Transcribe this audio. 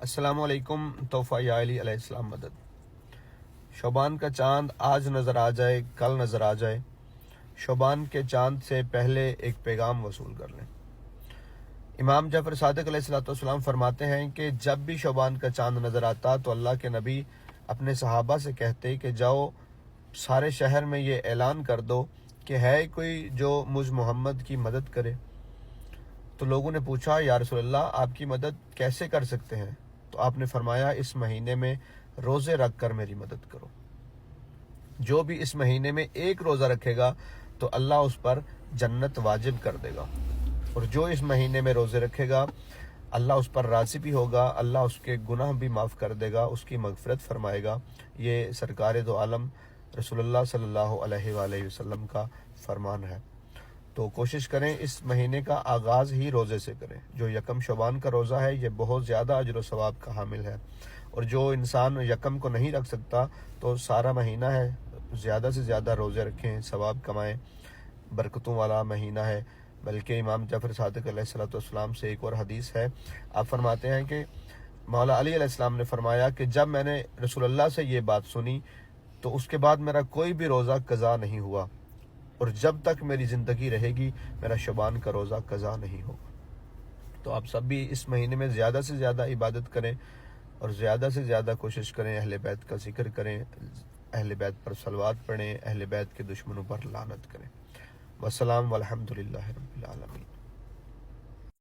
السلام علیکم تحفہ یا علی علیہ السلام مدد۔ شعبان کا چاند آج نظر آ جائے کل نظر آ جائے، شعبان کے چاند سے پہلے ایک پیغام وصول کر لیں۔ امام جعفر صادق علیہ السلام فرماتے ہیں کہ جب بھی شعبان کا چاند نظر آتا تو اللہ کے نبی اپنے صحابہ سے کہتے کہ جاؤ سارے شہر میں یہ اعلان کر دو کہ ہے کوئی جو مجھ محمد کی مدد کرے۔ تو لوگوں نے پوچھا یا رسول اللہ آپ کی مدد کیسے کر سکتے ہیں؟ تو آپ نے فرمایا اس مہینے میں روزے رکھ کر میری مدد کرو۔ جو بھی اس مہینے میں ایک روزہ رکھے گا تو اللہ اس پر جنت واجب کر دے گا، اور جو اس مہینے میں روزے رکھے گا اللہ اس پر راضی بھی ہوگا، اللہ اس کے گناہ بھی معاف کر دے گا، اس کی مغفرت فرمائے گا۔ یہ سرکار دو عالم رسول اللہ صلی اللہ علیہ وآلہ وسلم کا فرمان ہے۔ تو کوشش کریں اس مہینے کا آغاز ہی روزے سے کریں۔ جو یکم شعبان کا روزہ ہے یہ بہت زیادہ اجر و ثواب کا حامل ہے، اور جو انسان یکم کو نہیں رکھ سکتا تو سارا مہینہ ہے زیادہ سے زیادہ روزے رکھیں، ثواب کمائیں، برکتوں والا مہینہ ہے۔ بلکہ امام جعفر صادق علیہ السلام سے ایک اور حدیث ہے، آپ فرماتے ہیں کہ مولا علی علیہ السلام نے فرمایا کہ جب میں نے رسول اللہ سے یہ بات سنی تو اس کے بعد میرا کوئی بھی روزہ قضا نہیں ہوا، اور جب تک میری زندگی رہے گی میرا شعبان کا روزہ قضا نہیں ہوگا۔ تو آپ سب بھی اس مہینے میں زیادہ سے زیادہ عبادت کریں، اور زیادہ سے زیادہ کوشش کریں اہل بیت کا ذکر کریں، اہل بیت پر صلوات پڑھیں، اہل بیت کے دشمنوں پر لعنت کریں۔ والسلام والحمد للہ رب العالمین۔